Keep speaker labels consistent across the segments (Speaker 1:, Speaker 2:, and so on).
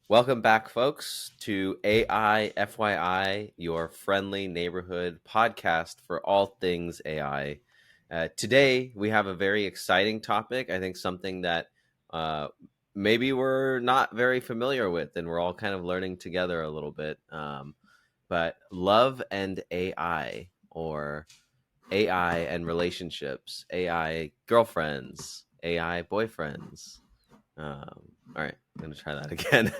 Speaker 1: Welcome back, folks, to AI FYI, your friendly neighborhood podcast for all things AI. Today, we have a very exciting topic. I think something that maybe we're not very familiar with, and we're all kind of learning together a little bit. But love and AI, or AI and relationships, AI girlfriends, AI boyfriends. All right, I'm going to try that again.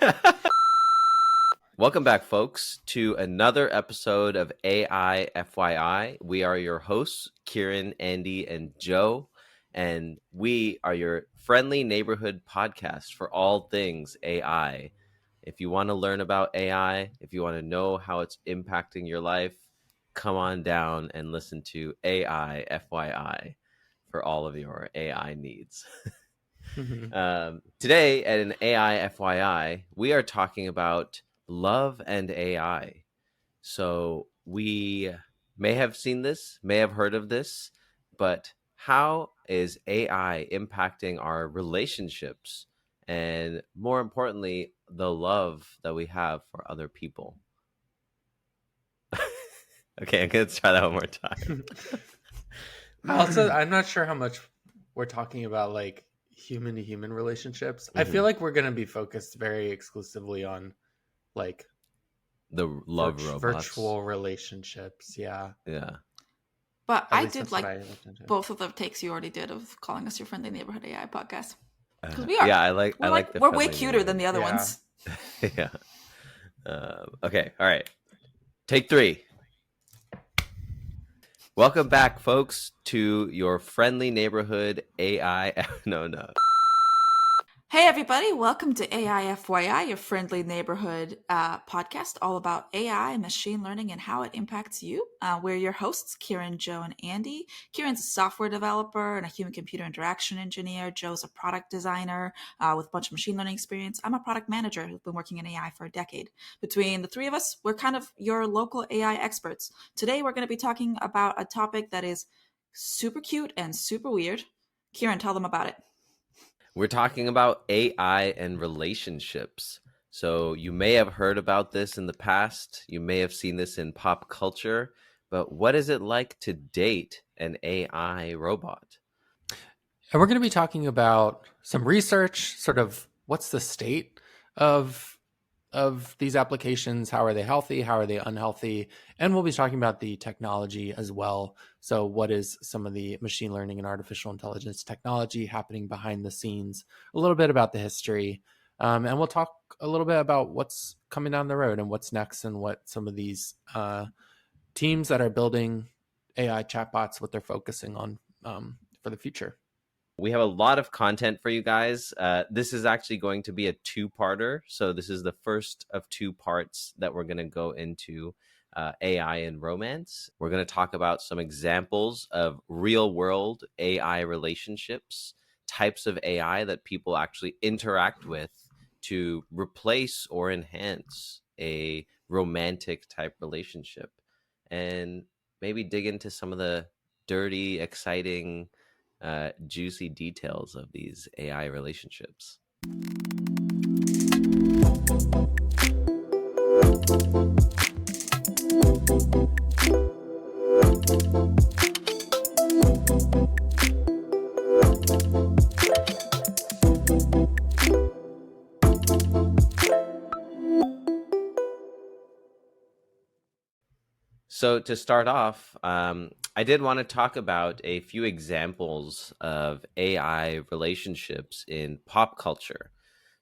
Speaker 1: Welcome back, folks, to another episode of AI FYI. We are your hosts, Kieran, Andy, and Joe, and we are your friendly neighborhood podcast for all things AI. If you want to learn about AI, if you want to know how it's impacting your life, come on down and listen to AI FYI for all of your AI needs. Today at an AI FYI, we are talking about love and AI. So we may have seen this, may have heard of this, but how is AI impacting our relationships and, more importantly, the love that we have for other people? Okay, I'm going to try that one more time.
Speaker 2: I'm not sure how much we're talking about like human to human relationships. I feel like we're going to be focused very exclusively on like
Speaker 1: the love robots,
Speaker 2: virtual relationships. Yeah.
Speaker 3: But I did like both of the takes you already did of calling us your friendly neighborhood AI podcast. Because we are.
Speaker 1: Yeah, I like the
Speaker 3: we're way cuter than the other ones.
Speaker 1: Yeah. Okay. All right. Take 3. Welcome back, folks, to your friendly neighborhood AI. No.
Speaker 3: Hey, everybody. Welcome to AI FYI, your friendly neighborhood podcast all about AI and machine learning and how it impacts you. We're your hosts, Kieran, Joe, and Andy. Kieran's a software developer and a human-computer interaction engineer. Joe's a product designer with a bunch of machine learning experience. I'm a product manager who's been working in AI for a decade. Between the three of us, we're kind of your local AI experts. Today, we're going to be talking about a topic that is super cute and super weird. Kieran, tell them about it.
Speaker 1: We're talking about AI and relationships. So you may have heard about this in the past. You may have seen this in pop culture. But what is it like to date an AI robot?
Speaker 2: And we're going to be talking about some research, sort of what's the state of these applications, how are they healthy, how are they unhealthy, and we'll be talking about the technology as well. So what is some of the machine learning and artificial intelligence technology happening behind the scenes, a little bit about the history, and we'll talk a little bit about what's coming down the road and what's next and what some of these teams that are building AI chatbots, what they're focusing on for the future.
Speaker 1: We have a lot of content for you guys. This is actually going to be a 2-parter. So this is the first of 2 parts that we're going to go into AI and romance. We're going to talk about some examples of real world AI relationships, types of AI that people actually interact with to replace or enhance a romantic type relationship, and maybe dig into some of the dirty, exciting, juicy details of these AI relationships. So to start off, I did want to talk about a few examples of AI relationships in pop culture.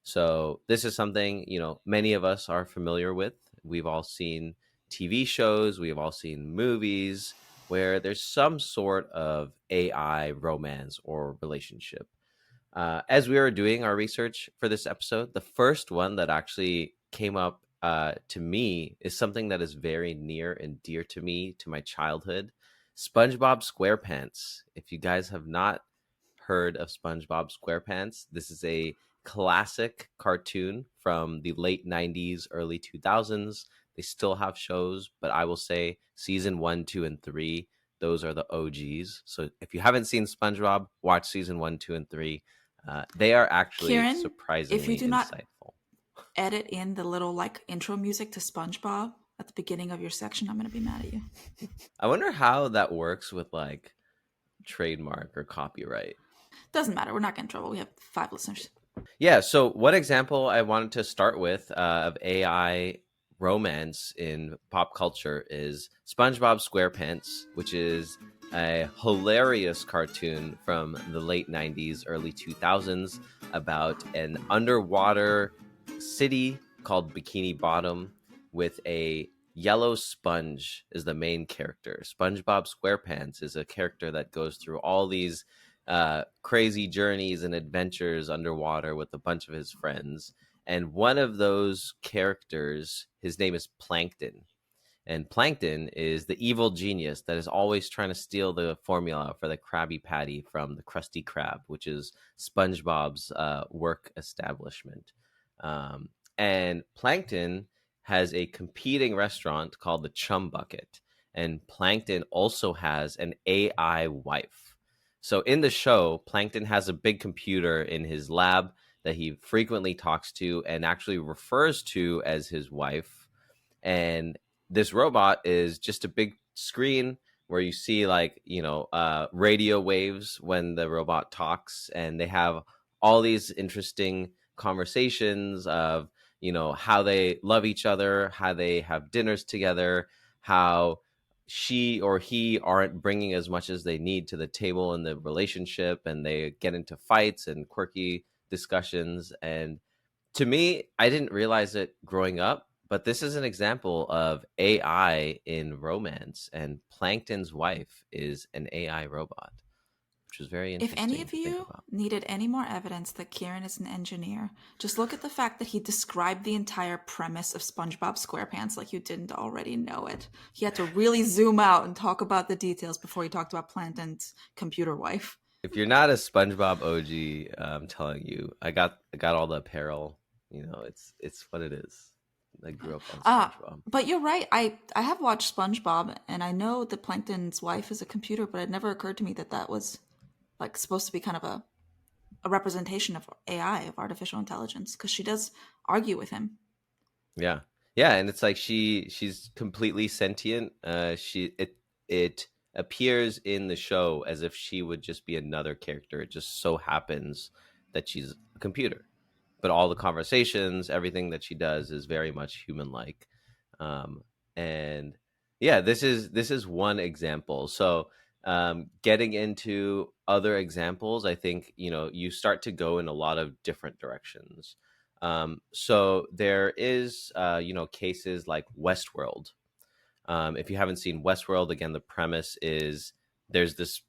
Speaker 1: So this is something, many of us are familiar with. We've all seen TV shows, we've all seen movies where there's some sort of AI romance or relationship. As we were doing our research for this episode, the first one that actually came up to me is something that is very near and dear to me, to my childhood. SpongeBob SquarePants. If you guys have not heard of SpongeBob SquarePants, this is a classic cartoon from the late 90s, early 2000s. They still have shows, but I will say season 1, 2, and 3, those are the OGs. So if you haven't seen SpongeBob, watch season 1, 2, and 3. They are actually
Speaker 3: Kieran,
Speaker 1: surprisingly insightful.
Speaker 3: edit in the little like intro music to SpongeBob at the beginning of your section, I'm going to be mad at you.
Speaker 1: I wonder how that works with like trademark or copyright.
Speaker 3: Doesn't matter. We're not getting in trouble. We have 5 listeners.
Speaker 1: Yeah. So, one example I wanted to start with of AI romance in pop culture is SpongeBob SquarePants, which is a hilarious cartoon from the late 90s, early 2000s about an underwater city called Bikini Bottom with a yellow sponge is the main character. SpongeBob SquarePants is a character that goes through all these crazy journeys and adventures underwater with a bunch of his friends. And one of those characters, his name is Plankton. And Plankton is the evil genius that is always trying to steal the formula for the Krabby Patty from the Krusty Krab, which is SpongeBob's work establishment. And Plankton has a competing restaurant called the Chum Bucket. And Plankton also has an AI wife. So in the show, Plankton has a big computer in his lab that he frequently talks to and actually refers to as his wife. And this robot is just a big screen where you see like, radio waves when the robot talks, and they have all these interesting conversations of, how they love each other, how they have dinners together, how she or he aren't bringing as much as they need to the table in the relationship, and they get into fights and quirky discussions. And to me, I didn't realize it growing up, but this is an example of AI in romance, and Plankton's wife is an AI robot, which was very
Speaker 3: If any
Speaker 1: interesting
Speaker 3: of
Speaker 1: to think
Speaker 3: you
Speaker 1: about.
Speaker 3: needed any more evidence that Kieran is an engineer, just look at the fact that he described the entire premise of SpongeBob SquarePants like you didn't already know it. He had to really zoom out and talk about the details before he talked about Plankton's computer wife.
Speaker 1: If you're not a SpongeBob OG, I'm telling you, I got all the apparel. It's what it is. I grew up on SpongeBob.
Speaker 3: But you're right. I have watched SpongeBob, and I know that Plankton's wife is a computer, but it never occurred to me that that was like supposed to be kind of a representation of AI, of artificial intelligence, because she does argue with him.
Speaker 1: Yeah, yeah, and it's like she's completely sentient. It appears in the show as if she would just be another character. It just so happens that she's a computer, but all the conversations, everything that she does, is very much human like. And yeah, this is one example. So getting into other examples, I think you start to go in a lot of different directions. So there is cases like Westworld. If you haven't seen Westworld, again, the premise is there's this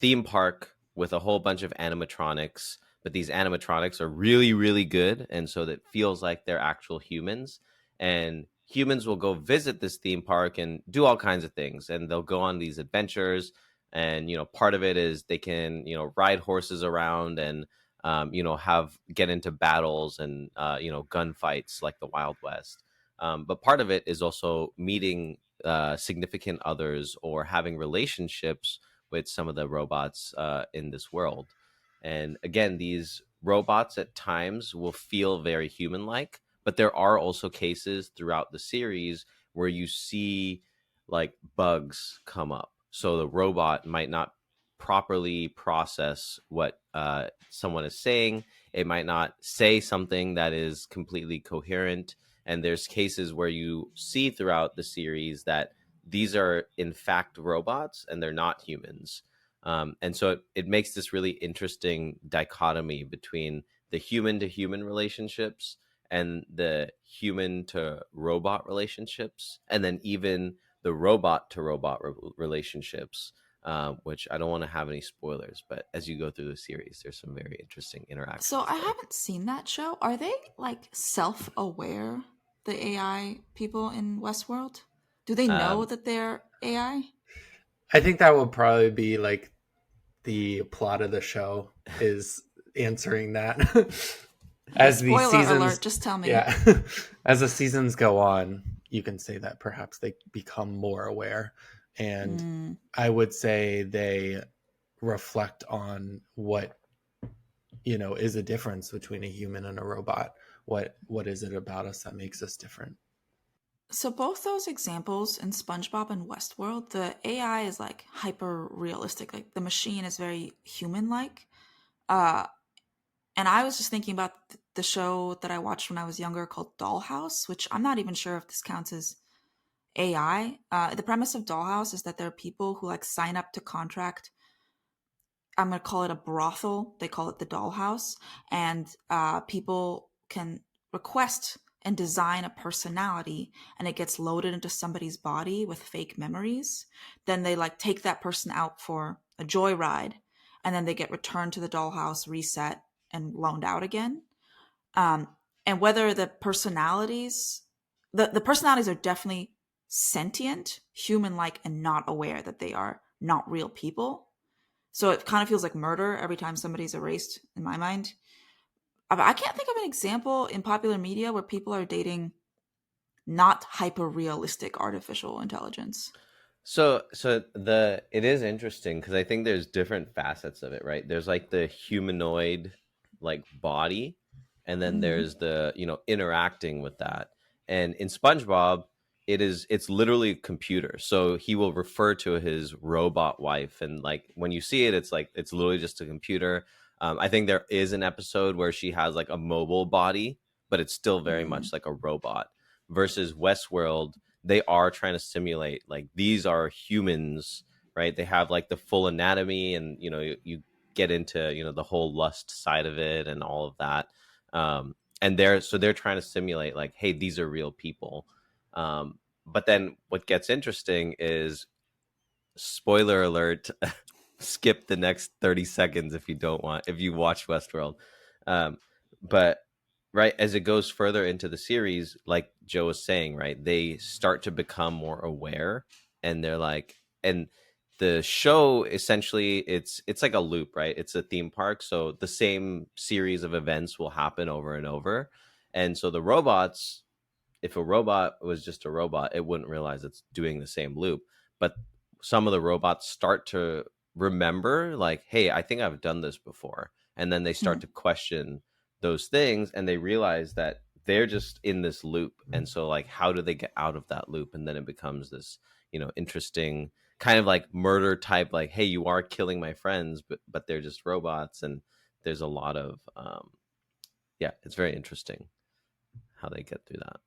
Speaker 1: theme park with a whole bunch of animatronics, but these animatronics are really, really good. And so that feels like they're actual humans. And humans will go visit this theme park and do all kinds of things. And they'll go on these adventures. And, part of it is they can, ride horses around and, get into battles and, gunfights like the Wild West. But part of it is also meeting significant others or having relationships with some of the robots in this world. And again, these robots at times will feel very human-like, but there are also cases throughout the series where you see like bugs come up. So the robot might not properly process what someone is saying. It might not say something that is completely coherent. And there's cases where you see throughout the series that these are in fact robots and they're not humans. And so it makes this really interesting dichotomy between the human to human relationships and the human to robot relationships, and then even the robot to robot relationships, which I don't want to have any spoilers, but as you go through the series, there's some very interesting interactions.
Speaker 3: So I
Speaker 1: there.
Speaker 3: haven't seen that show. Are they like self-aware, the AI people in Westworld? Do they know that they're AI?
Speaker 2: I think that will probably be like the plot of the show, is answering that. As the
Speaker 3: Spoiler
Speaker 2: seasons,
Speaker 3: alert, just tell me.
Speaker 2: yeah, as the seasons go on, you can say that perhaps they become more aware. And I would say they reflect on what, is a difference between a human and a robot, what is it about us that makes us different?
Speaker 3: So both those examples in SpongeBob and Westworld, the AI is like hyper realistic. Like the machine is very human like. Uh, and I was just thinking about the show that I watched when I was younger called Dollhouse, which I'm not even sure if this counts as AI. The premise of Dollhouse is that there are people who like sign up to contract. I'm going to call it a brothel. They call it the Dollhouse, and people can request and design a personality, and it gets loaded into somebody's body with fake memories. Then they like take that person out for a joyride, and then they get returned to the dollhouse, reset, and loaned out again. Um, and whether the personalities are definitely sentient, human like, and not aware that they are not real people. So it kind of feels like murder every time somebody's erased in my mind. I can't think of an example in popular media where people are dating not hyper realistic artificial intelligence.
Speaker 1: So it is interesting because I think there's different facets of it, right? There's like the humanoid like body, and then
Speaker 3: Mm-hmm.
Speaker 1: there's the, interacting with that. And in SpongeBob, it's literally a computer. So he will refer to his robot wife, and like when you see it, it's like it's literally just a computer. I think there is an episode where she has like a mobile body, but it's still very
Speaker 3: Mm-hmm.
Speaker 1: much like a robot. Versus Westworld, they are trying to simulate like these are humans, right? They have like the full anatomy, and you get into the whole lust side of it and all of that. And they're trying to simulate like, hey, these are real people. But then what gets interesting is, spoiler alert, skip the next 30 seconds if you watch Westworld. But right as it goes further into the series, like Joe was saying, right, they start to become more aware, and they're like, and the show essentially, it's like a loop, right? It's a theme park, so the same series of events will happen over and over. And so the robots, if a robot was just a robot, it wouldn't realize it's doing the same loop. But some of the robots start to remember, like, hey, I think I've done this before. And then they start to question those things, and they realize that they're just in this loop. And so, like, how do they get out of that loop? And then it becomes this, interesting kind of like murder type, like, hey, you are killing my friends, but they're just robots. And there's a lot of, yeah, it's very interesting how they get through that.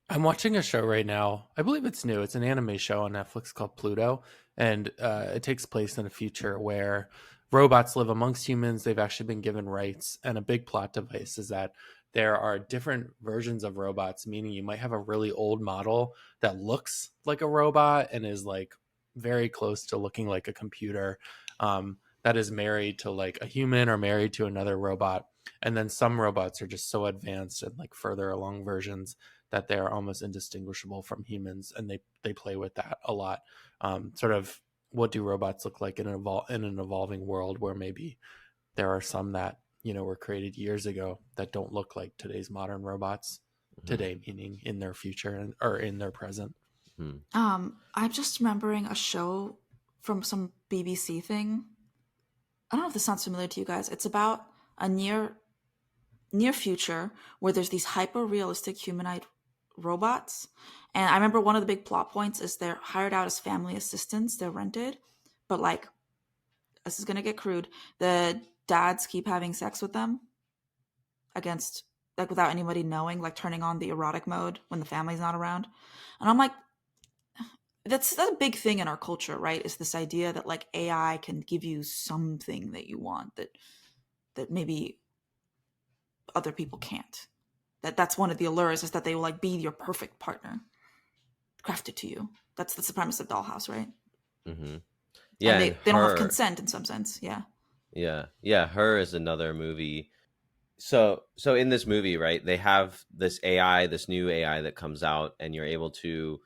Speaker 2: I'm watching a show right now. I believe it's new. It's an anime show on Netflix called Pluto, and it takes place in a future where robots live amongst humans. They've actually been given rights, and a big plot device is that there are different versions of robots, meaning you might have a really old model that looks like a robot and is like very close to looking like a computer, that is married to like a human or married to another robot. And then some robots are just so advanced and like further along versions that they're almost indistinguishable from humans, and they play with that a lot. Sort of, what do robots look like in an evolving world where maybe there are some that were created years ago that don't look like today's modern robots.
Speaker 1: Mhm.
Speaker 2: Today meaning in their future or in their present.
Speaker 1: Mhm.
Speaker 3: I'm just remembering a show from some BBC thing. I don't know if this sounds familiar to you guys. It's about a near future where there's these hyper realistic humanoid robots. And I remember one of the big plot points is they're hired out as family assistants, they're rented, but like, this is gonna get crude. The dads keep having sex with them against, like, without anybody knowing, like turning on the erotic mode when the family's not around. And I'm like, that's a big thing in our culture, right? Is this idea that like AI can give you something that you want that maybe other people can't. That's one of the allures, is that they will like be your perfect partner, crafted to you. That's the premise of Dollhouse, right?
Speaker 1: Mm-hmm. Yeah,
Speaker 3: And
Speaker 1: and
Speaker 3: they don't have
Speaker 1: her,
Speaker 3: consent in some sense. Yeah.
Speaker 1: yeah, her is another movie. So in this movie, right, they have this AI, this new AI that comes out, and you're able to,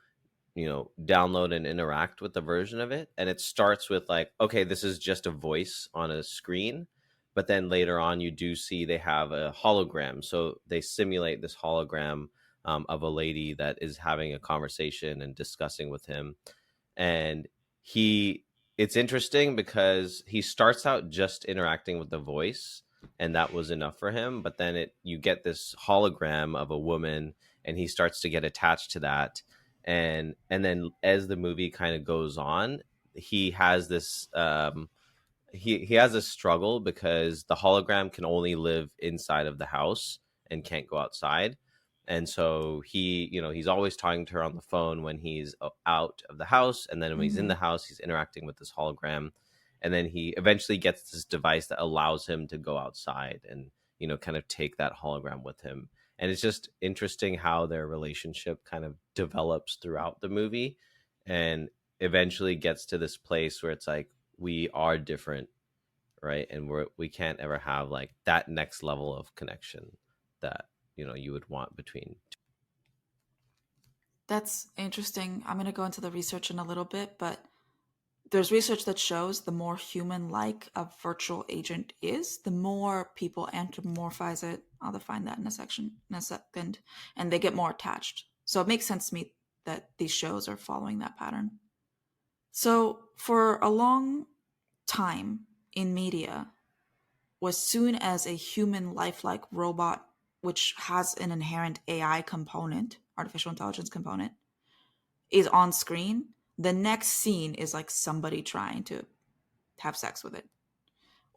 Speaker 1: download and interact with the version of it. And it starts with like, okay, this is just a voice on a screen, but then later on, you do see they have a hologram. So they simulate this hologram, of a lady that is having a conversation and discussing with him. And he it's interesting because he starts out just interacting with the voice, and that was enough for him. But then you get this hologram of a woman, and he starts to get attached to that, and then as the movie kind of goes on, he has this he has a struggle because the hologram can only live inside of the house and can't go outside. And so he's always talking to her on the phone when he's out of the house, and then when he's in the house, he's interacting with this hologram. And then he eventually gets this device that allows him to go outside and kind of take that hologram with him. And it's just interesting how their relationship kind of develops throughout the movie, and eventually gets to this place where it's like, we are different, right? And we can't ever have like that next level of connection that you would want between.
Speaker 3: That's interesting. I'm going to go into the research in a little bit, but there's research that shows the more human-like a virtual agent is, the more people anthropomorphize it. I'll define that in a second, and they get more attached. So it makes sense to me that these shows are following that pattern. So for a long time in media, as soon as a human lifelike robot, which has an inherent AI component, artificial intelligence component, is on screen, the next scene is like somebody trying to have sex with it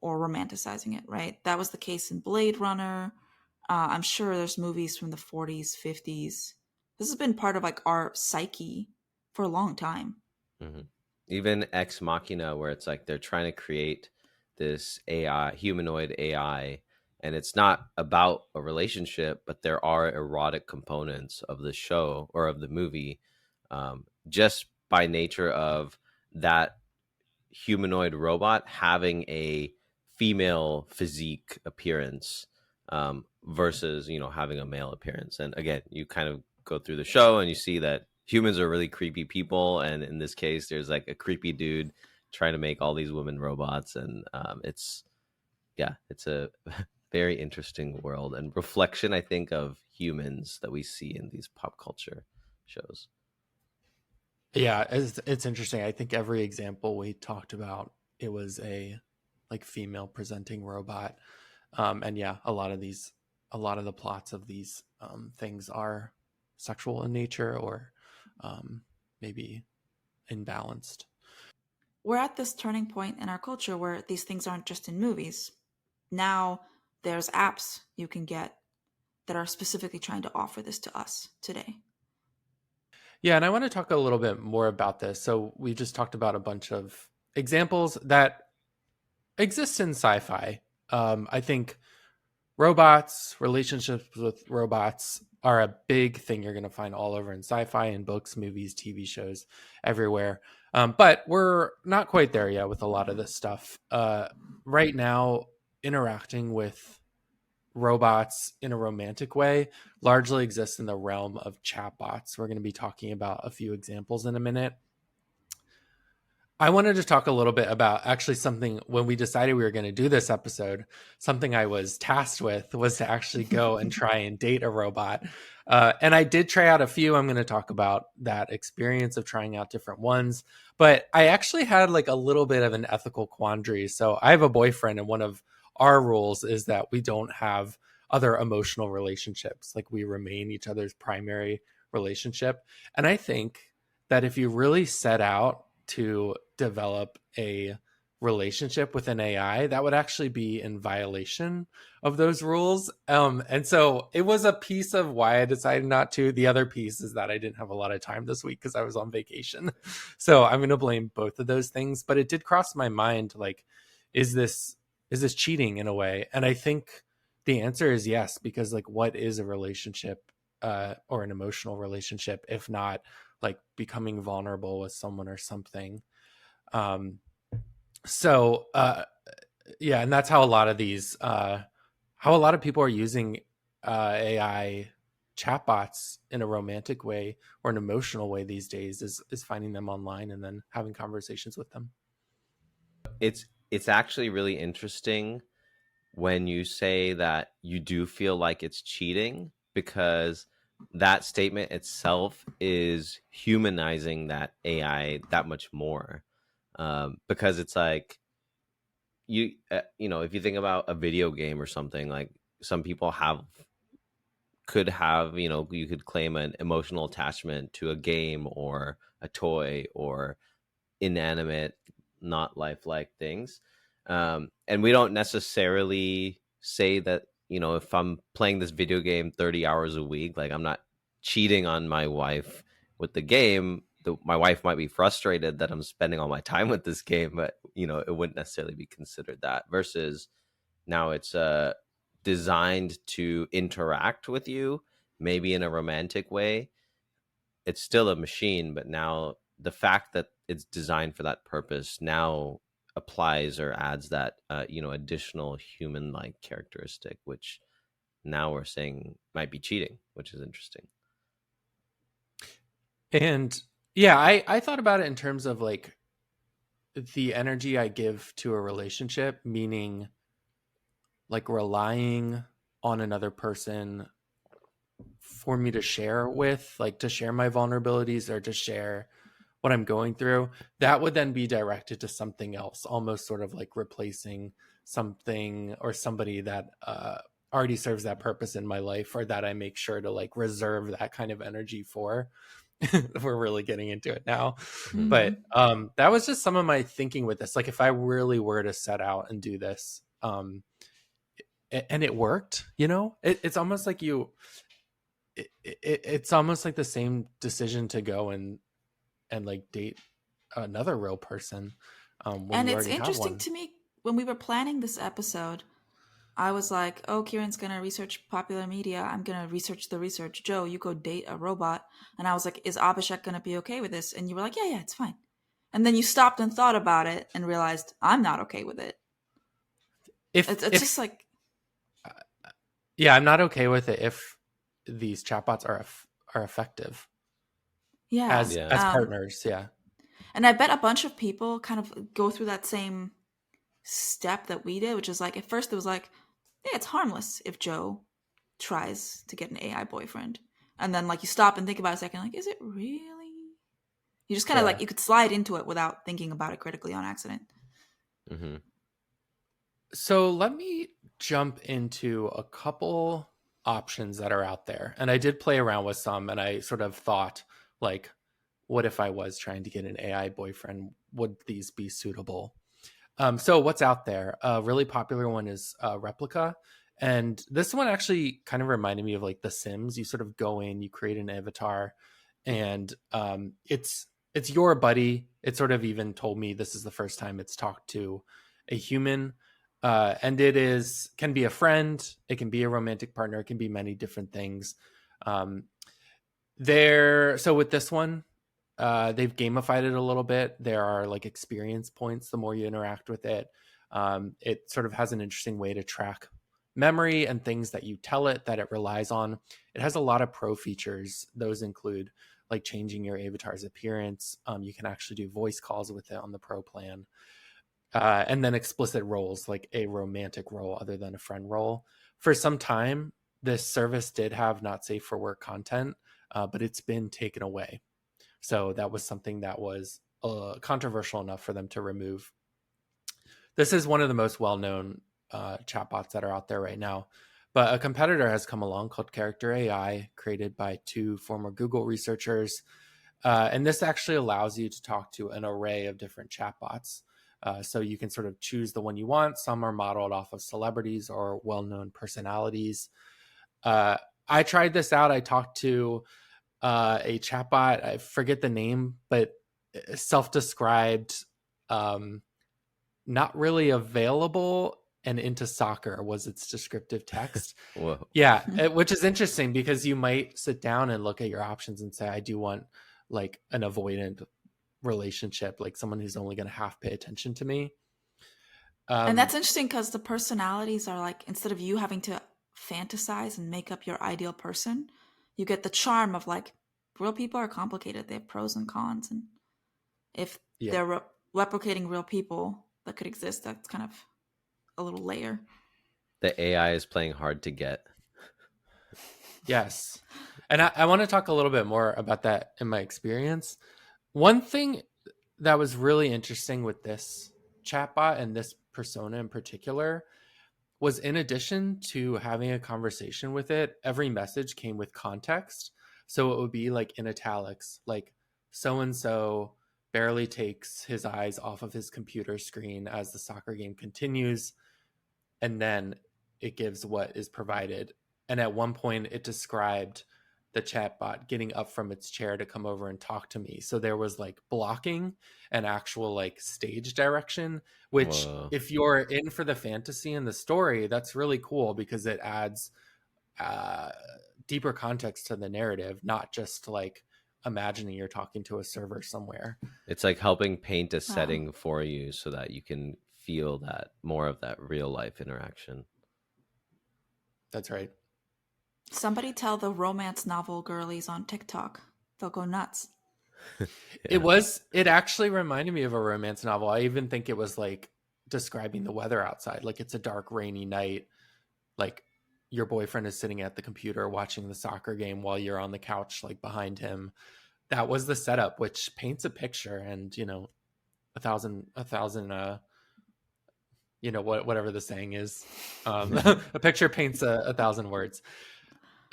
Speaker 3: or romanticizing it, right? That was the case in Blade Runner. I'm sure there's movies from the 40s, 50s. This has been part of like our psyche for a long time.
Speaker 1: Mm-hmm. Even Ex Machina, where it's like they're trying to create this AI, humanoid AI, and it's not about a relationship, but there are erotic components of the show or of the movie, just by nature of that humanoid robot having a female physique appearance, versus having a male appearance. And again, you kind of go through the show and you see that humans are really creepy people, and in this case there's like a creepy dude trying to make all these women robots. And it's a very interesting world and reflection, I think, of humans that we see in these pop culture shows.
Speaker 2: Yeah, it's interesting. I think every example we talked about, it was a like female presenting robot. And yeah, a lot of the plots of these things are sexual in nature, or maybe imbalanced.
Speaker 3: We're at this turning point in our culture where these things aren't just in movies. Now there's apps you can get that are specifically trying to offer this to us today.
Speaker 2: Yeah, and I want to talk a little bit more about this. So we just talked about a bunch of examples that exist in sci-fi. I think robots, relationships with robots are a big thing you're going to find all over in sci-fi, in books, movies, TV shows, everywhere. But we're not quite there yet with a lot of this stuff. Right now, interacting with robots in a romantic way largely exists in the realm of chatbots. We're going to be talking about a few examples in a minute. I wanted to talk a little bit about actually something when we decided we were going to do this episode. Something I was tasked with was to actually go and try and date a robot. And I did try out a few. I'm going to talk about that experience of trying out different ones. But I actually had like a little bit of an ethical quandary. So I have a boyfriend, and one of our rules is that we don't have other emotional relationships. Like, we remain each other's primary relationship. And I think that if you really set out to develop a relationship with an AI, that would actually be in violation of those rules. And so it was a piece of why I decided not to. The other piece is that I didn't have a lot of time this week because I was on vacation. So I'm going to blame both of those things. But it did cross my mind, like, is this cheating in a way? And I think the answer is yes, because like, what is a relationship or an emotional relationship if not like becoming vulnerable with someone or something? So yeah, and that's how a lot of these how a lot of people are using AI chatbots in a romantic way or an emotional way these days, is finding them online and then having conversations with them.
Speaker 1: It's actually really interesting when you say that you do feel like it's cheating, because that statement itself is humanizing that AI that much more. Because it's like, if you think about a video game or something, like some people could have, you could claim an emotional attachment to a game or a toy or inanimate, not lifelike things. And we don't necessarily say that, if I'm playing this video game 30 hours a week, like I'm not cheating on my wife with the game. My wife might be frustrated that I'm spending all my time with this game, but it wouldn't necessarily be considered that. Versus now it's designed to interact with you, maybe in a romantic way. It's still a machine, but now the fact that it's designed for that purpose now applies or adds that additional human like characteristic, which now we're saying might be cheating, which is interesting.
Speaker 2: And yeah, I thought about it in terms of like the energy I give to a relationship, meaning like relying on another person for me to share with, like to share my vulnerabilities or to share what I'm going through. That would then be directed to something else, almost sort of like replacing something or somebody that already serves that purpose in my life, or that I make sure to like reserve that kind of energy for. We're really getting into it now.
Speaker 1: Mhm.
Speaker 2: But that was just some of my thinking with this. Like if I really were to set out and do this, and it worked, it's almost like it's almost like the same decision to go and like date another real person.
Speaker 3: And it's interesting to me, when we were planning this episode, I was like, oh, Kieran's going to research popular media. I'm going to research the research. Joe, you go date a robot. And I was like, is Abhishek going to be okay with this? And you were like, yeah, it's fine. And then you stopped and thought about it and realized I'm not okay with it. It's just like...
Speaker 2: Yeah, I'm not okay with it if these chatbots are effective.
Speaker 3: Yeah.
Speaker 2: As partners, yeah.
Speaker 3: And I bet a bunch of people kind of go through that same step that we did, which is like, at first it was like, yeah, it's harmless if Joe tries to get an AI boyfriend. And then like you stop and think about it a second, like, is it really? You just kind of like, you could slide into it without thinking about it critically on accident.
Speaker 1: Mm-hmm.
Speaker 2: So let me jump into a couple options that are out there. And I did play around with some, and I sort of thought, like, what if I was trying to get an AI boyfriend? Would these be suitable? So what's out there? A really popular one is Replica. And this one actually kind of reminded me of like The Sims. You sort of go in, you create an avatar, and it's your buddy. It sort of even told me this is the first time it's talked to a human. And it can be a friend. It can be a romantic partner. It can be many different things. So with this one, they've gamified it a little bit. There are like experience points the more you interact with it. It sort of has an interesting way to track memory and things that you tell it that it relies on. It has a lot of pro features. Those include like changing your avatar's appearance. You can actually do voice calls with it on the pro plan. And then explicit roles, like a romantic role other than a friend role. For some time, this service did have not safe for work content, but it's been taken away. So that was something that was controversial enough for them to remove. This is one of the most well-known chatbots that are out there right now. But a competitor has come along called Character AI, created by two former Google researchers. And this actually allows you to talk to an array of different chatbots. So you can sort of choose the one you want. Some are modeled off of celebrities or well-known personalities. I tried this out. I talked to a chatbot. I forget the name, but self-described, not really available and into soccer was its descriptive text.
Speaker 1: Whoa.
Speaker 2: Yeah, which is interesting because you might sit down and look at your options and say, I do want like an avoidant relationship, like someone who's only going to half pay attention to me.
Speaker 3: And that's interesting because the personalities are like, instead of you having to fantasize and make up your ideal person, you get the charm of like, real people are complicated. They have pros and cons. And if they're replicating real people that could exist, that's kind of a little layer.
Speaker 1: The AI is playing hard to get.
Speaker 2: Yes. And I want to talk a little bit more about that in my experience. One thing that was really interesting with this chatbot and this persona in particular was, in addition to having a conversation with it, every message came with context. So it would be like in italics, like so and so barely takes his eyes off of his computer screen as the soccer game continues. And then it gives what is provided. And at one point, it described the chatbot getting up from its chair to come over and talk to me. So there was like blocking and actual like stage direction, which
Speaker 1: Whoa.
Speaker 2: if you're in for the fantasy and the story, that's really cool because it adds deeper context to the narrative, not just like imagining you're talking to a server somewhere.
Speaker 1: It's like helping paint a
Speaker 3: Wow.
Speaker 1: setting for you so that you can feel that more of that real life interaction.
Speaker 2: That's right.
Speaker 3: Somebody tell the romance novel girlies on TikTok. They'll go nuts.
Speaker 1: Yeah.
Speaker 2: It actually reminded me of a romance novel. I even think it was like describing the weather outside. Like it's a dark, rainy night. Like your boyfriend is sitting at the computer watching the soccer game while you're on the couch, like behind him. That was the setup, which paints a picture. And, you know, a thousand, whatever the saying is, a picture paints a thousand words.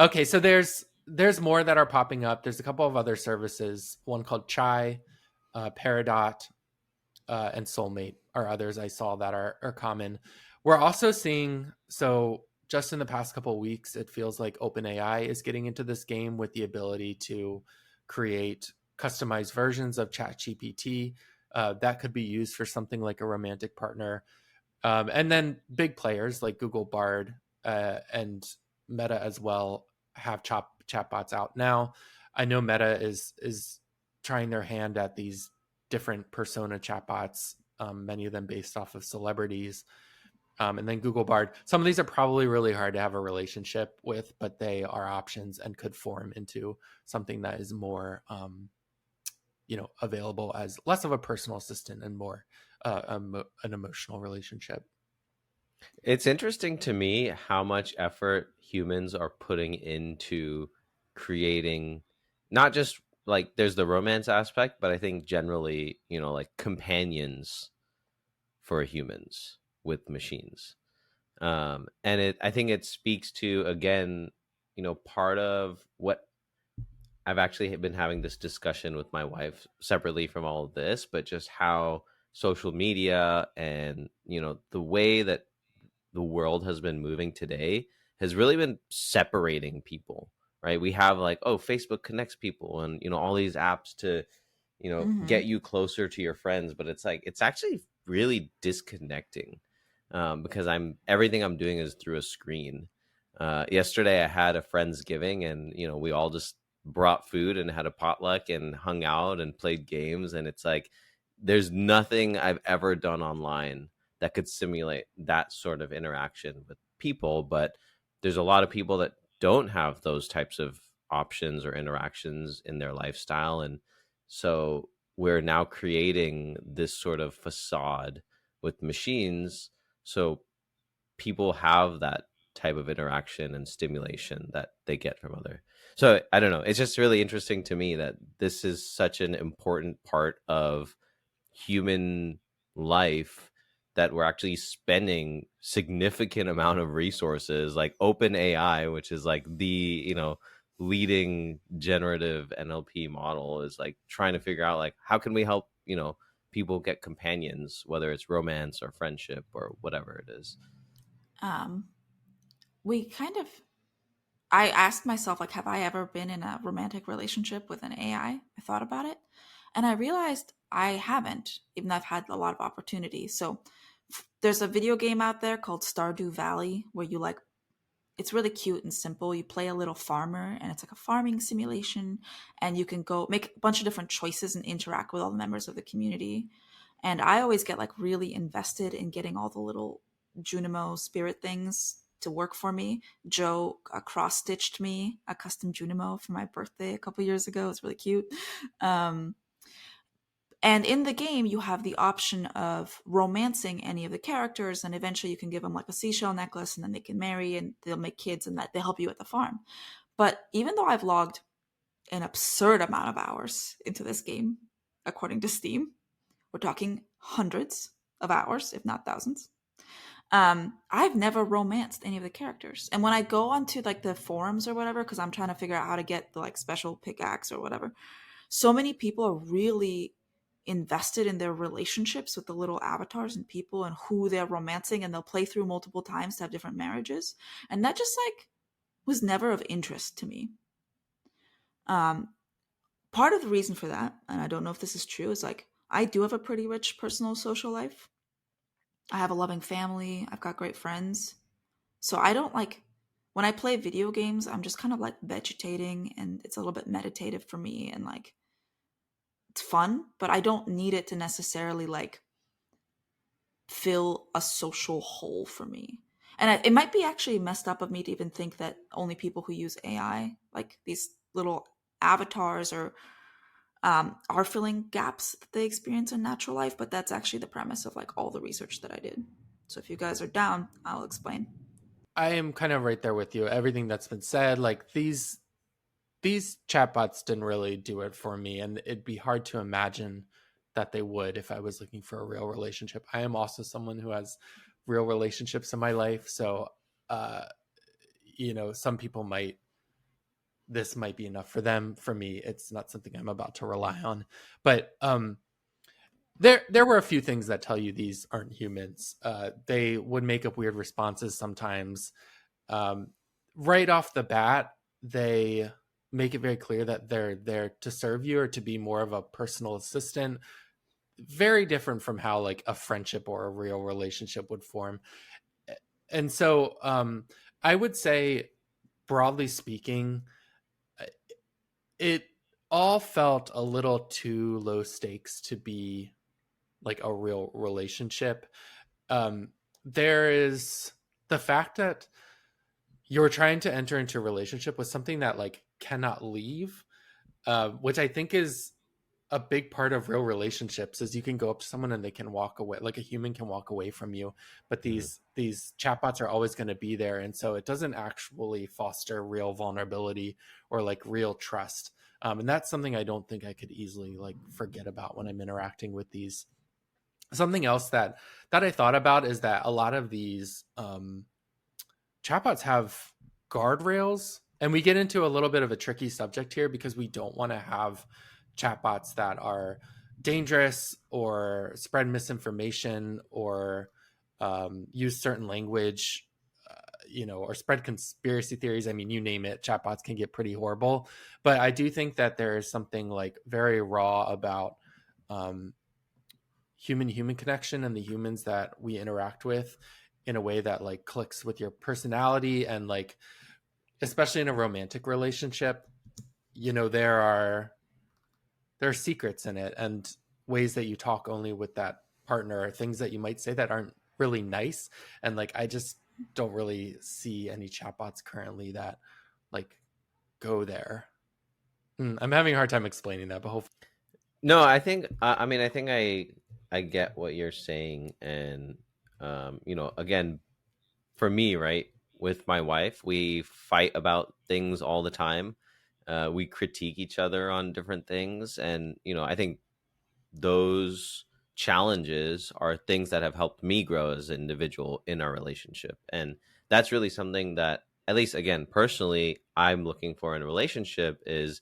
Speaker 2: Okay, so there's more that are popping up. There's a couple of other services. One called Chai, Peridot, and Soulmate are others I saw that are common. We're also seeing, so just in the past couple of weeks, it feels like OpenAI is getting into this game with the ability to create customized versions of ChatGPT that could be used for something like a romantic partner. And then big players like Google Bard and Meta as well have chatbots out now. I know Meta is trying their hand at these different persona chatbots, many of them based off of celebrities. And then Google Bard. Some of these are probably really hard to have a relationship with, but they are options and could form into something that is more, available as less of a personal assistant and more an emotional relationship.
Speaker 1: It's interesting to me how much effort humans are putting into creating not just like there's the romance aspect, but I think generally, like companions for humans with machines. And I think it speaks to, again, part of what I've actually been having this discussion with my wife separately from all of this, but just how social media and, the way that the world has been moving today has really been separating people, right? We have like, oh, Facebook connects people and, all these apps to,
Speaker 3: Mm-hmm.
Speaker 1: get you closer to your friends, but it's like, it's actually really disconnecting because everything I'm doing is through a screen. Yesterday I had a Friendsgiving and, we all just brought food and had a potluck and hung out and played games. And it's like, there's nothing I've ever done online that could simulate that sort of interaction with people. But there's a lot of people that don't have those types of options or interactions in their lifestyle. And so we're now creating this sort of facade with machines. So people have that type of interaction and stimulation that they get from other. So I don't know. It's just really interesting to me that this is such an important part of human life that we're actually spending significant amount of resources like open AI, which is like the, leading generative NLP model, is like trying to figure out like how can we help, people get companions, whether it's romance or friendship or whatever it is.
Speaker 3: Um, we kind of, I asked myself, like, have I ever been in a romantic relationship with an AI? I thought about it and I realized I haven't, even though I've had a lot of opportunities. So there's a video game out there called Stardew Valley where you like, it's really cute and simple. You play a little farmer and it's like a farming simulation and you can go make a bunch of different choices and interact with all the members of the community. And I always get like really invested in getting all the little Junimo spirit things to work for me. Joe cross stitched me a custom Junimo for my birthday a couple years ago. It's really cute. Um, and in the game, you have the option of romancing any of the characters, and eventually you can give them like a seashell necklace, and then they can marry, and they'll make kids, and that they help you at the farm. But even though I've logged an absurd amount of hours into this game, according to Steam, we're talking hundreds. of hours, if not thousands. I've never romanced any of the characters. And when I go onto like the forums or whatever, because I'm trying to figure out how to get the like special pickaxe or whatever, so many people are really invested in their relationships with the little avatars and people and who they're romancing, and they'll play through multiple times to have different marriages. And that just like was never of interest to me. Um, Part of the reason for that, and I don't know if this is true, is like I do have a pretty rich personal social life. I have a loving family. I've got great friends. So I don't like when I play video games, I'm just kind of like vegetating, and it's a little bit meditative for me, and like it's fun, but I don't need it to necessarily like fill a social hole for me. And it might be actually messed up of me to even think that only people who use AI, like these little avatars, are filling gaps that they experience in natural life. But that's actually the premise of like all the research that I did. So if you guys are down, I'll explain.
Speaker 2: I am kind of right there with you. Everything that's been said, like these chatbots didn't really do it for me, and it'd be hard to imagine that they would if I was looking for a real relationship. I am also someone who has real relationships in my life, so some people this might be enough for them. For me, it's not something I'm about to rely on. But there were a few things that tell you these aren't humans. They would make up weird responses sometimes. Right off the bat, they make it very clear that they're there to serve you or to be more of a personal assistant. Very different from how like a friendship or a real relationship would form. And so I would say, broadly speaking, it all felt a little too low stakes to be like a real relationship. There is the fact that you're trying to enter into a relationship with something that like cannot leave, which I think is a big part of real relationships. Is you can go up to someone and they can walk away, like a human can walk away from you, but these chatbots are always going to be there, and so it doesn't actually foster real vulnerability or like real trust. And that's something I don't think I could easily like forget about when I'm interacting with these. Something else that I thought about is that a lot of these chatbots have guardrails, and we get into a little bit of a tricky subject here because we don't want to have chatbots that are dangerous or spread misinformation or use certain language, or spread conspiracy theories. I mean, you name it, chatbots can get pretty horrible. But I do think that there is something like very raw about human connection and the humans that we interact with in a way that like clicks with your personality. And like, especially in a romantic relationship, there are secrets in it and ways that you talk only with that partner, or things that you might say that aren't really nice. And like, I just don't really see any chatbots currently that like go there. I'm having a hard time explaining that, but hopefully.
Speaker 1: No, I think I mean I think I get what you're saying, and again, for me, right, with my wife, we fight about things all the time. We critique each other on different things, and I think those challenges are things that have helped me grow as an individual in our relationship, and that's really something that, at least again personally, I'm looking for in a relationship, is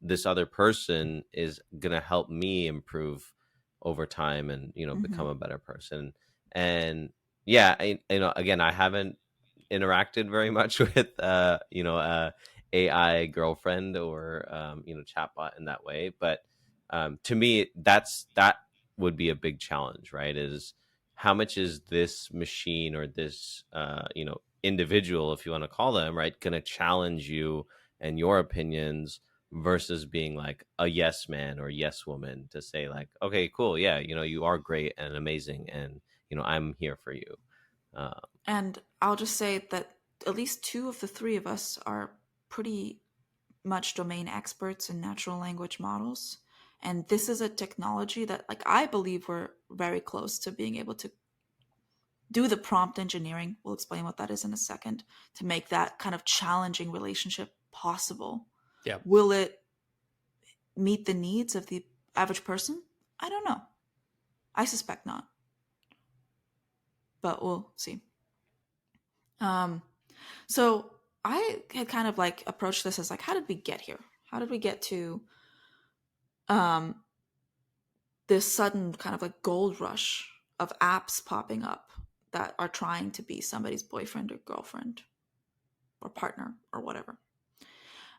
Speaker 1: this other person is going to help me improve over time and become a better person. And yeah, again, I haven't interacted very much with AI girlfriend or chatbot in that way, but to me that would be a big challenge, right? Is how much is this machine or this individual, if you want to call them, right, going to challenge you and your opinions versus being like a yes man or yes woman to say like, okay, cool, yeah, you are great and amazing, and I'm here for you.
Speaker 3: And I'll just say that at least two of the three of us are pretty much domain experts in natural language models. And this is a technology that, like, I believe we're very close to being able to do the prompt engineering. We'll explain what that is in a second, to make that kind of challenging relationship possible.
Speaker 2: Yeah.
Speaker 3: Will it meet the needs of the average person? I don't know. I suspect not. but we'll see. So I had kind of like approached this as like, how did we get here? How did we get to this sudden kind of like gold rush of apps popping up that are trying to be somebody's boyfriend or girlfriend or partner or whatever?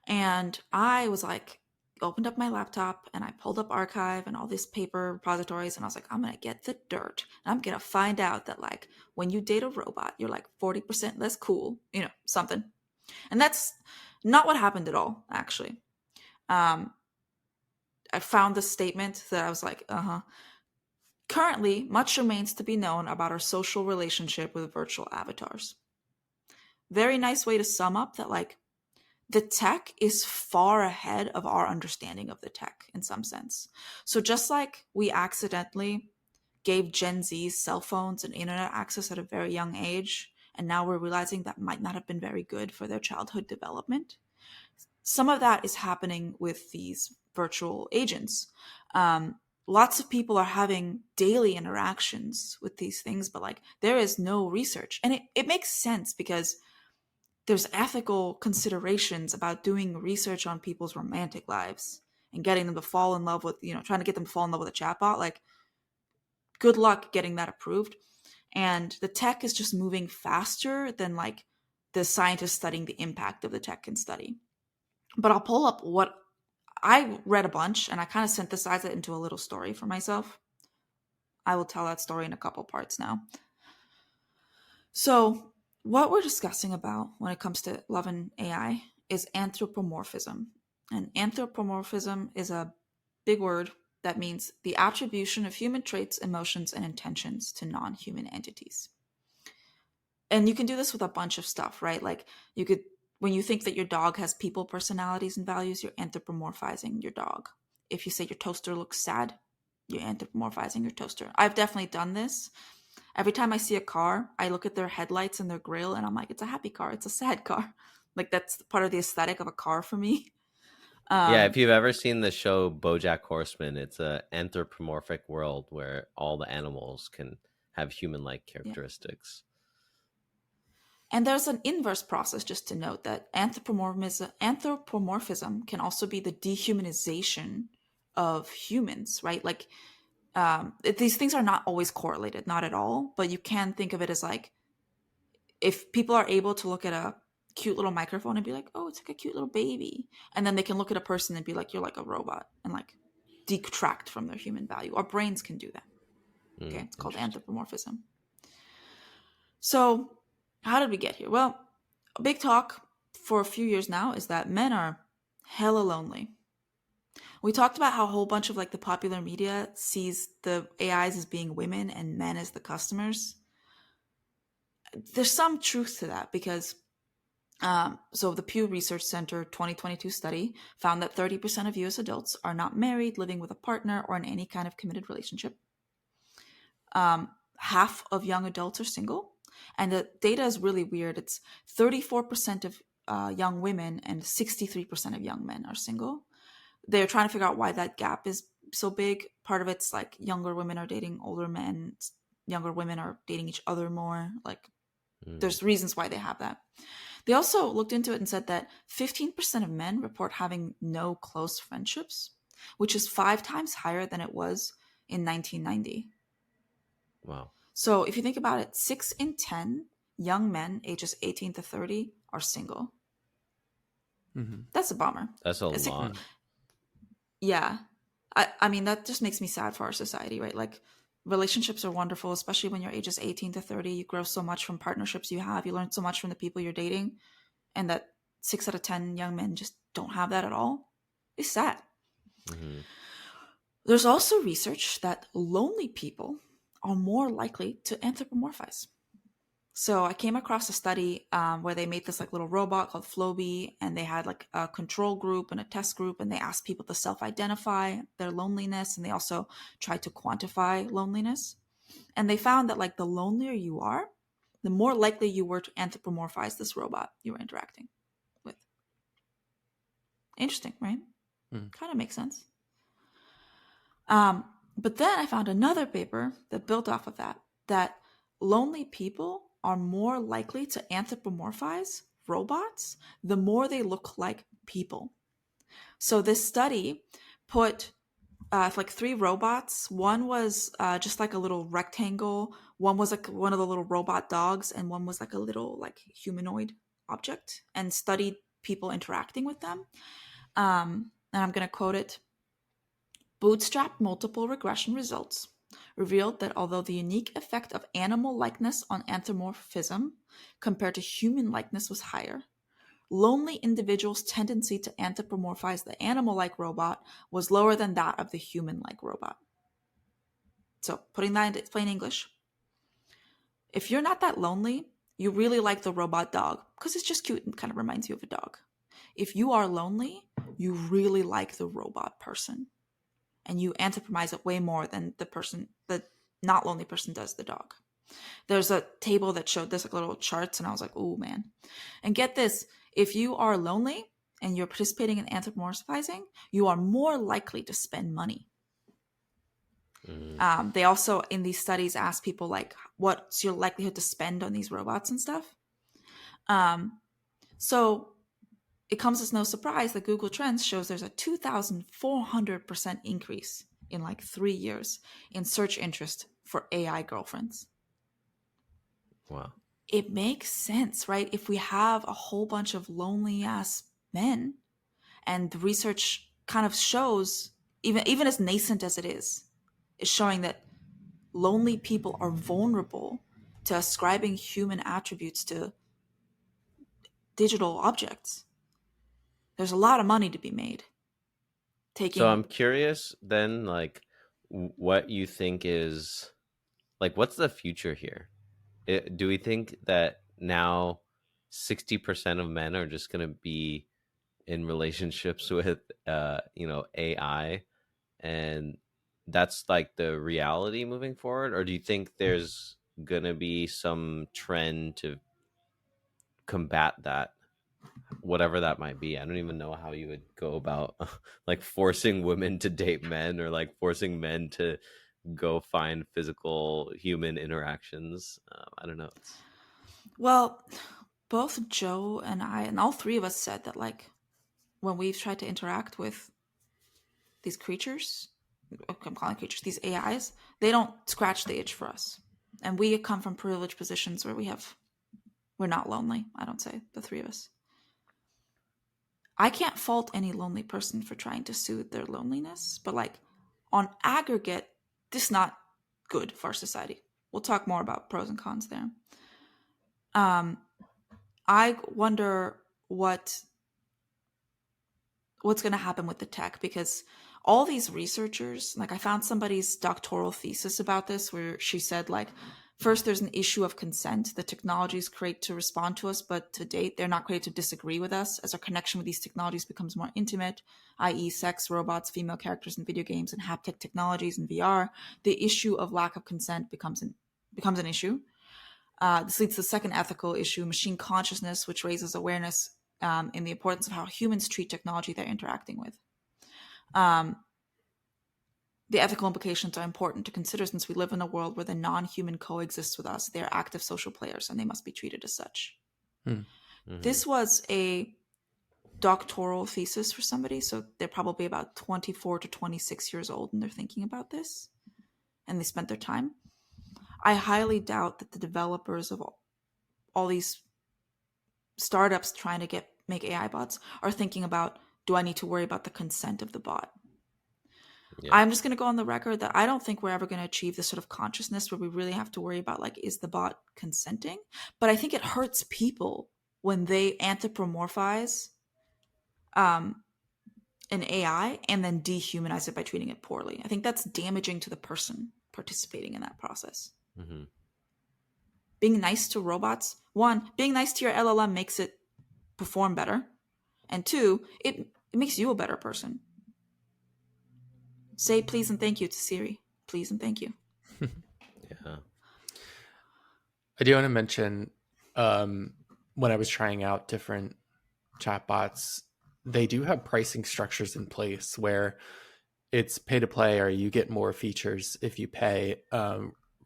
Speaker 3: And I was like, opened up my laptop and I pulled up archive and all these paper repositories, and I was like, I'm gonna get the dirt and I'm gonna find out that like when you date a robot, you're like 40% less cool, something. And that's not what happened at all, actually. I found this statement that I was like, Currently, much remains to be known about our social relationship with virtual avatars. Very nice way to sum up that, like, the tech is far ahead of our understanding of the tech in some sense. So just like we accidentally gave Gen Z cell phones and internet access at a very young age, and now we're realizing that might not have been very good for their childhood development, some of that is happening with these virtual agents. Lots of people are having daily interactions with these things, but like there is no research. And it makes sense because there's ethical considerations about doing research on people's romantic lives and getting them to fall in love with, trying to get them to fall in love with a chatbot. Like, good luck getting that approved. And the tech is just moving faster than like the scientists studying the impact of the tech can study. But I'll pull up what I read a bunch and I kind of synthesized it into a little story for myself. I will tell that story in a couple parts now. So, what we're discussing about when it comes to love and AI is anthropomorphism. And anthropomorphism is a big word that means the attribution of human traits, emotions, and intentions to non-human entities. And you can do this with a bunch of stuff, right? Like you could, when you think that your dog has people personalities and values, you're anthropomorphizing your dog. If you say your toaster looks sad, you're anthropomorphizing your toaster. I've definitely done this. Every time I see a car, I look at their headlights and their grill and I'm like, it's a happy car, it's a sad car. Like that's part of the aesthetic of a car for me.
Speaker 1: Yeah, if you've ever seen the show BoJack Horseman, it's a anthropomorphic world where all the animals can have human-like characteristics.
Speaker 3: And there's an inverse process, just to note that anthropomorphism can also be the dehumanization of humans, right? Like these things are not always correlated, not at all, but you can think of it as like if people are able to look at a cute little microphone and be like, oh, it's like a cute little baby, and then they can look at a person and be like, you're like a robot, and like detract from their human value. Our brains can do that. Okay, it's called anthropomorphism. So how did we get here? Well, a big talk for a few years now is that men are hella lonely. We talked about how a whole bunch of like the popular media sees the AIs as being women and men as the customers. There's some truth to that because so the Pew Research Center 2022 study found that 30% of US adults are not married, living with a partner, or in any kind of committed relationship. Half of young adults are single. And the data is really weird. It's 34% of young women and 63% of young men are single. They're trying to figure out why that gap is so big. Part of it's like younger women are dating older men. Younger women are dating each other more. Like there's reasons why they have that. They also looked into it and said that 15% of men report having no close friendships, which is 5 times higher than it was in 1990.
Speaker 1: Wow.
Speaker 3: So if you think about it, 6 in 10 young men ages 18 to 30 are single. Mm-hmm. That's a bummer.
Speaker 1: That's a lot.
Speaker 3: Yeah. I mean, that just makes me sad for our society, right? Like relationships are wonderful, especially when you're ages 18 to 30. You grow so much from partnerships you have. You learn so much from the people you're dating. And that 6 out of 10 young men just don't have that at all. It's sad. Mm-hmm. There's also research that lonely people are more likely to anthropomorphize. So I came across a study where they made this like little robot called Floby, and they had like a control group and a test group, and they asked people to self-identify their loneliness, and they also tried to quantify loneliness. And they found that like the lonelier you are, the more likely you were to anthropomorphize this robot you were interacting with. Interesting, right? Kind of makes sense. But then I found another paper that built off of that lonely people are more likely to anthropomorphize robots the more they look like people. So this study put like 3 robots. One was just like a little rectangle. One was like one of the little robot dogs, and one was like a little like humanoid object, and studied people interacting with them. And I'm going to quote it. Bootstrap multiple regression results revealed that although the unique effect of animal likeness on anthropomorphism compared to human likeness was higher, lonely individuals' tendency to anthropomorphize the animal-like robot was lower than that of the human-like robot. So, putting that into plain English, if you're not that lonely, you really like the robot dog because it's just cute and kind of reminds you of a dog. If you are lonely, you really like the robot person, and you anthropomorphize it way more than the not lonely person does the dog. There's a table that showed this, like little charts, and I was like, oh man. And get this, if you are lonely and you're participating in anthropomorphizing, you are more likely to spend money. They also, in these studies, ask people, like, what's your likelihood to spend on these robots and stuff? So it comes as no surprise that Google Trends shows there's a 2,400% increase in like 3 years in search interest for AI girlfriends.
Speaker 1: Wow.
Speaker 3: It makes sense, right? If we have a whole bunch of lonely ass men, and the research kind of shows, even as nascent as it is showing that lonely people are vulnerable to ascribing human attributes to digital objects. There's a lot of money to be made.
Speaker 1: So I'm curious then, like, what you think is, like, what's the future here? Do we think that now 60% of men are just going to be in relationships with, AI, and that's like the reality moving forward? Or do you think there's going to be some trend to combat that, whatever that might be? I don't even know how you would go about like forcing women to date men, or like forcing men to go find physical human interactions. I don't know.
Speaker 3: Well, both Joe and I, and all 3 of us, said that, like, when we've tried to interact with these creatures, I'm calling creatures, these AIs, they don't scratch the itch for us. And we come from privileged positions where we're not lonely. I don't say, the 3 of us. I can't fault any lonely person for trying to soothe their loneliness, but like, on aggregate, this is not good for our society. We'll talk more about pros and cons there. I wonder what's going to happen with the tech, because all these researchers, like, I found somebody's doctoral thesis about this where she said, like, first, there's an issue of consent. The technologies create to respond to us, but to date, they're not created to disagree with us. As our connection with these technologies becomes more intimate, i.e. sex, robots, female characters in video games, and haptic technologies in VR, the issue of lack of consent becomes an issue. This leads to the second ethical issue, machine consciousness, which raises awareness in the importance of how humans treat technology they're interacting with. The ethical implications are important to consider, since we live in a world where the non-human coexists with us. They are active social players, and they must be treated as such.
Speaker 1: Mm-hmm.
Speaker 3: This was a doctoral thesis for somebody, so they're probably about 24 to 26 years old, and they're thinking about this, and they spent their time. I highly doubt that the developers of all these startups trying to make AI bots are thinking about, do I need to worry about the consent of the bot? Yeah. I'm just going to go on the record that I don't think we're ever going to achieve this sort of consciousness where we really have to worry about, like, is the bot consenting? But I think it hurts people when they anthropomorphize an AI and then dehumanize it by treating it poorly. I think that's damaging to the person participating in that process.
Speaker 1: Mm-hmm.
Speaker 3: Being nice to robots, 1, being nice to your LLM makes it perform better, and 2, it makes you a better person. Say please and thank you to Siri. Please and thank you.
Speaker 1: Yeah.
Speaker 2: I do want to mention, when I was trying out different chatbots, they do have pricing structures in place where it's pay to play, or you get more features if you pay,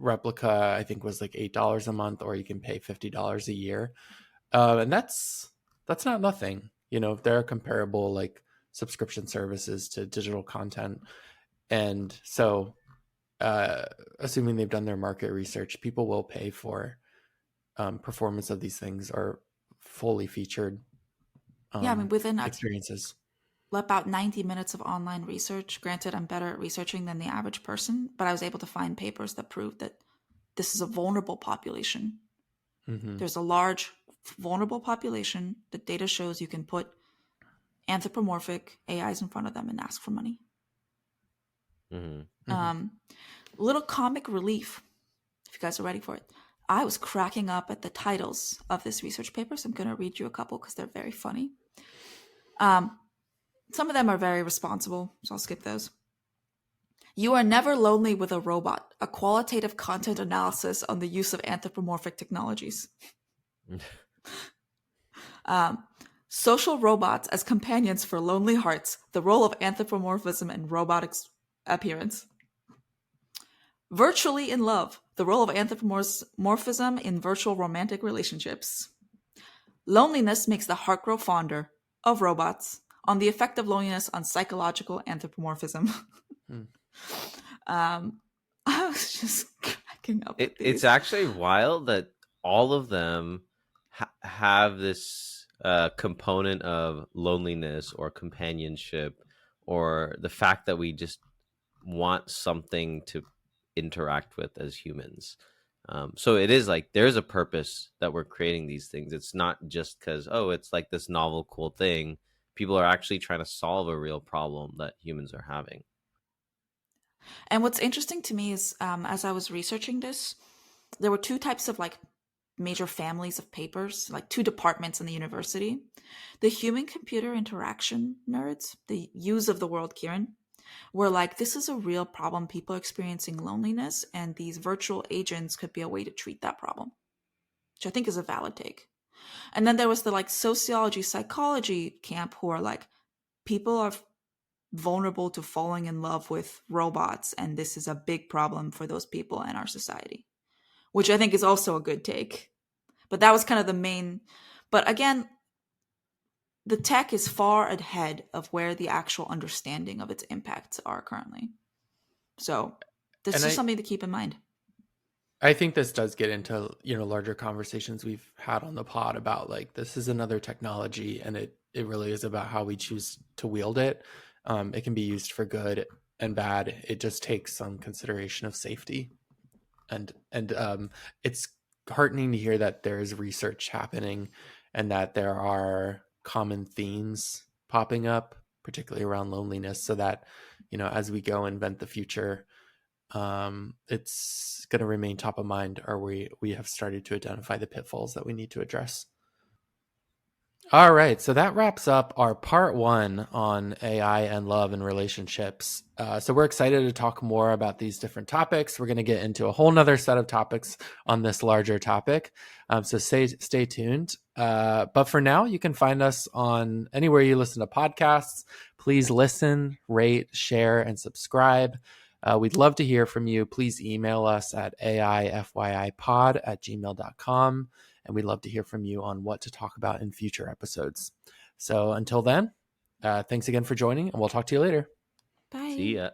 Speaker 2: replica, I think, was like $8 a month, or you can pay $50 a year. And that's not nothing. There are comparable like subscription services to digital content. And so assuming they've done their market research, people will pay for performance of these things or fully featured
Speaker 3: Yeah, I mean, within
Speaker 2: experiences.
Speaker 3: about 90 minutes of online research, granted, I'm better at researching than the average person, but I was able to find papers that proved that this is a vulnerable population.
Speaker 2: Mm-hmm.
Speaker 3: There's a large vulnerable population that data shows you can put anthropomorphic AIs in front of them and ask for money.
Speaker 1: Mm-hmm.
Speaker 3: Little comic relief, if you guys are ready for it. I was cracking up at the titles of this research paper, so I'm going to read you a couple because they're very funny. Some of them are very responsible, so I'll skip those. You are never lonely with a robot, a qualitative content analysis on the use of anthropomorphic technologies. Social robots as companions for lonely hearts, the role of anthropomorphism in robotic appearance. Virtually in love, the role of anthropomorphism in virtual romantic relationships. Loneliness makes the heart grow fonder, of robots, on the effect of loneliness on psychological anthropomorphism. I was just cracking up.
Speaker 1: It's actually wild that all of them have this component of loneliness or companionship, or the fact that we just want something to interact with as humans. So it is like there's a purpose that we're creating these things. It's not just because, it's like this novel, cool thing. People are actually trying to solve a real problem that humans are having.
Speaker 3: And what's interesting to me is, as I was researching this, there were two types of like major families of papers, like two departments in the university. The human-computer interaction nerds, the U's of the world, Kieran, were like, this is a real problem. People are experiencing loneliness, and these virtual agents could be a way to treat that problem, which I think is a valid take. And then there was the like sociology, psychology camp who are like, people are vulnerable to falling in love with robots, and this is a big problem for those people in our society, which I think is also a good take. But that was kind of the main. But again, the tech is far ahead of where the actual understanding of its impacts are currently. So this is something to keep in mind.
Speaker 2: I think this does get into, larger conversations we've had on the pod about like, this is another technology, and it really is about how we choose to wield it. It can be used for good and bad. It just takes some consideration of safety. And it's heartening to hear that there is research happening and that there are common themes popping up, particularly around loneliness, so that, as we go invent the future, it's going to remain top of mind, or we have started to identify the pitfalls that we need to address. All right, so that wraps up our part 1 on AI and love and relationships. So we're excited to talk more about these different topics. We're going to get into a whole nother set of topics on this larger topic. So stay tuned. But for now, you can find us on anywhere you listen to podcasts. Please listen, rate, share, and subscribe. We'd love to hear from you. Please email us at aifyipod@gmail.com. And we'd love to hear from you on what to talk about in future episodes. So until then, thanks again for joining, and we'll talk to you later.
Speaker 3: Bye.
Speaker 1: See ya.